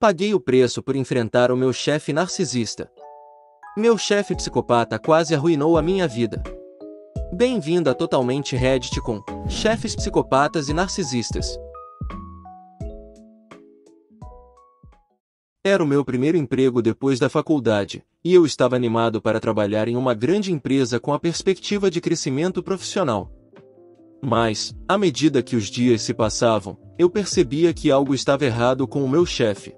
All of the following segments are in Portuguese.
Paguei o preço por enfrentar o meu chefe narcisista. Meu chefe psicopata quase arruinou a minha vida. Bem-vindo a Totalmente Reddit com chefes psicopatas e narcisistas. Era o meu primeiro emprego depois da faculdade, e eu estava animado para trabalhar em uma grande empresa com a perspectiva de crescimento profissional. Mas, à medida que os dias se passavam, eu percebia que algo estava errado com o meu chefe.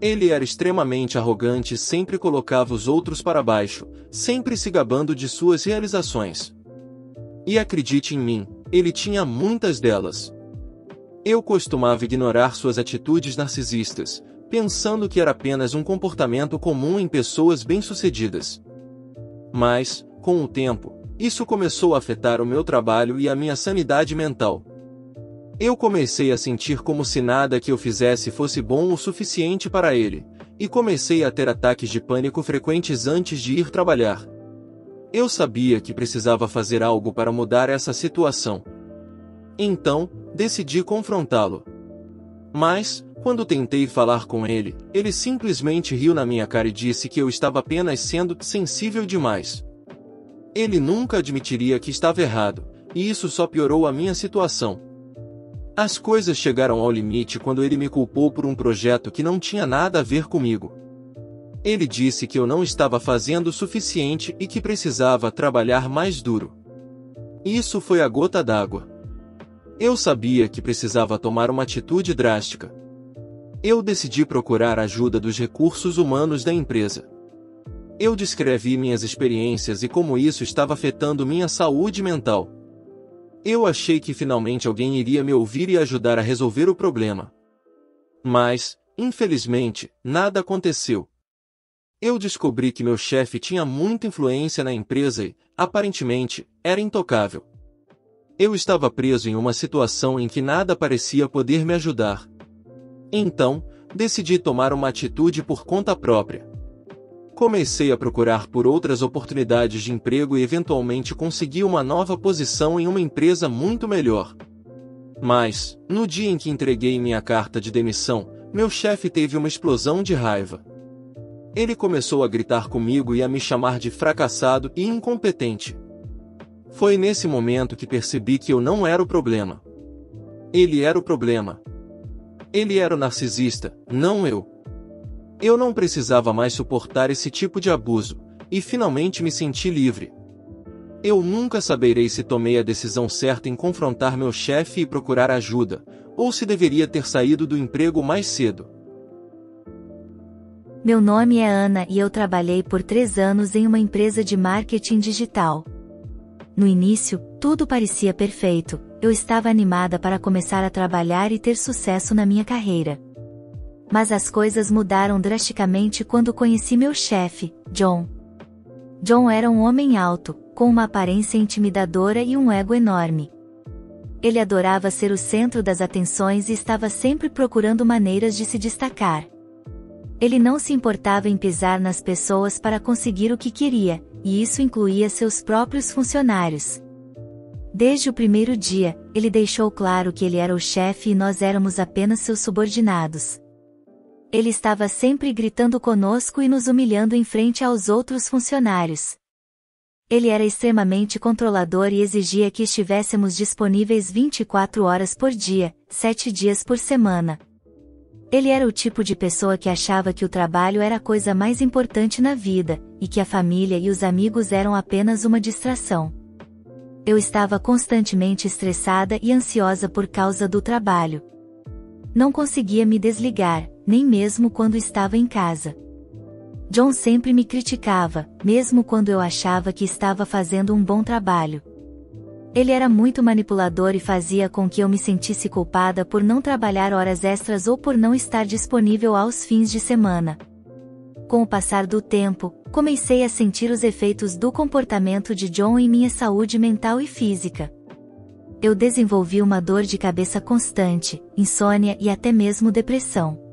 Ele era extremamente arrogante e sempre colocava os outros para baixo, sempre se gabando de suas realizações. E acredite em mim, ele tinha muitas delas. Eu costumava ignorar suas atitudes narcisistas, pensando que era apenas um comportamento comum em pessoas bem-sucedidas. Mas, com o tempo, isso começou a afetar o meu trabalho e a minha sanidade mental. Eu comecei a sentir como se nada que eu fizesse fosse bom o suficiente para ele, e comecei a ter ataques de pânico frequentes antes de ir trabalhar. Eu sabia que precisava fazer algo para mudar essa situação. Então, decidi confrontá-lo. Mas, quando tentei falar com ele, ele simplesmente riu na minha cara e disse que eu estava apenas sendo sensível demais. Ele nunca admitiria que estava errado, e isso só piorou a minha situação. As coisas chegaram ao limite quando ele me culpou por um projeto que não tinha nada a ver comigo. Ele disse que eu não estava fazendo o suficiente e que precisava trabalhar mais duro. Isso foi a gota d'água. Eu sabia que precisava tomar uma atitude drástica. Eu decidi procurar a ajuda dos recursos humanos da empresa. Eu descrevi minhas experiências e como isso estava afetando minha saúde mental. Eu achei que finalmente alguém iria me ouvir e ajudar a resolver o problema. Mas, infelizmente, nada aconteceu. Eu descobri que meu chefe tinha muita influência na empresa e, aparentemente, era intocável. Eu estava preso em uma situação em que nada parecia poder me ajudar. Então, decidi tomar uma atitude por conta própria. Comecei a procurar por outras oportunidades de emprego e eventualmente consegui uma nova posição em uma empresa muito melhor. Mas, no dia em que entreguei minha carta de demissão, meu chefe teve uma explosão de raiva. Ele começou a gritar comigo e a me chamar de fracassado e incompetente. Foi nesse momento que percebi que eu não era o problema. Ele era o problema. Ele era o narcisista, não eu. Eu não precisava mais suportar esse tipo de abuso, e finalmente me senti livre. Eu nunca saberei se tomei a decisão certa em confrontar meu chefe e procurar ajuda, ou se deveria ter saído do emprego mais cedo. Meu nome é Ana e eu trabalhei por 3 anos em uma empresa de marketing digital. No início, tudo parecia perfeito, eu estava animada para começar a trabalhar e ter sucesso na minha carreira. Mas as coisas mudaram drasticamente quando conheci meu chefe, John. John era um homem alto, com uma aparência intimidadora e um ego enorme. Ele adorava ser o centro das atenções e estava sempre procurando maneiras de se destacar. Ele não se importava em pisar nas pessoas para conseguir o que queria, e isso incluía seus próprios funcionários. Desde o primeiro dia, ele deixou claro que ele era o chefe e nós éramos apenas seus subordinados. Ele estava sempre gritando conosco e nos humilhando em frente aos outros funcionários. Ele era extremamente controlador e exigia que estivéssemos disponíveis 24 horas por dia, 7 dias por semana. Ele era o tipo de pessoa que achava que o trabalho era a coisa mais importante na vida, e que a família e os amigos eram apenas uma distração. Eu estava constantemente estressada e ansiosa por causa do trabalho. Não conseguia me desligar, nem mesmo quando estava em casa. John sempre me criticava, mesmo quando eu achava que estava fazendo um bom trabalho. Ele era muito manipulador e fazia com que eu me sentisse culpada por não trabalhar horas extras ou por não estar disponível aos fins de semana. Com o passar do tempo, comecei a sentir os efeitos do comportamento de John em minha saúde mental e física. Eu desenvolvi uma dor de cabeça constante, insônia e até mesmo depressão.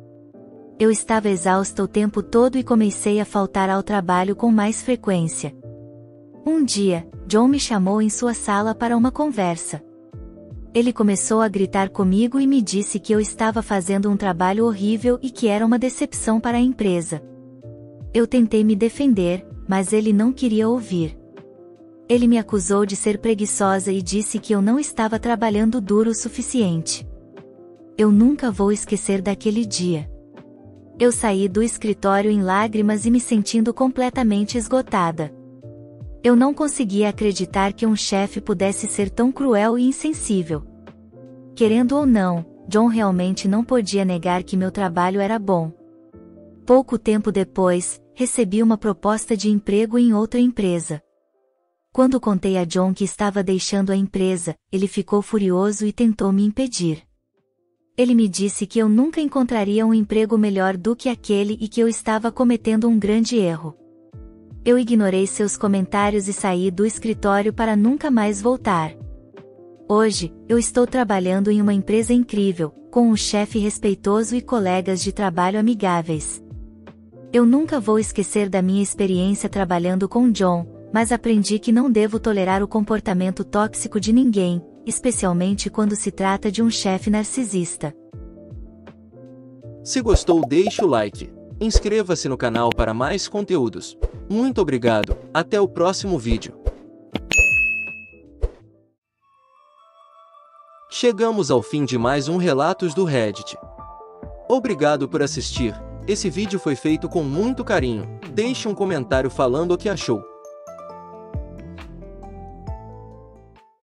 Eu estava exausta o tempo todo e comecei a faltar ao trabalho com mais frequência. Um dia, John me chamou em sua sala para uma conversa. Ele começou a gritar comigo e me disse que eu estava fazendo um trabalho horrível e que era uma decepção para a empresa. Eu tentei me defender, mas ele não queria ouvir. Ele me acusou de ser preguiçosa e disse que eu não estava trabalhando duro o suficiente. Eu nunca vou esquecer daquele dia. Eu saí do escritório em lágrimas e me sentindo completamente esgotada. Eu não conseguia acreditar que um chefe pudesse ser tão cruel e insensível. Querendo ou não, John realmente não podia negar que meu trabalho era bom. Pouco tempo depois, recebi uma proposta de emprego em outra empresa. Quando contei a John que estava deixando a empresa, ele ficou furioso e tentou me impedir. Ele me disse que eu nunca encontraria um emprego melhor do que aquele e que eu estava cometendo um grande erro. Eu ignorei seus comentários e saí do escritório para nunca mais voltar. Hoje, eu estou trabalhando em uma empresa incrível, com um chefe respeitoso e colegas de trabalho amigáveis. Eu nunca vou esquecer da minha experiência trabalhando com John, mas aprendi que não devo tolerar o comportamento tóxico de ninguém, especialmente quando se trata de um chefe narcisista. Se gostou, deixe o like. Inscreva-se no canal para mais conteúdos. Muito obrigado, até o próximo vídeo. Chegamos ao fim de mais um Relatos do Reddit. Obrigado por assistir. Esse vídeo foi feito com muito carinho. Deixe um comentário falando o que achou.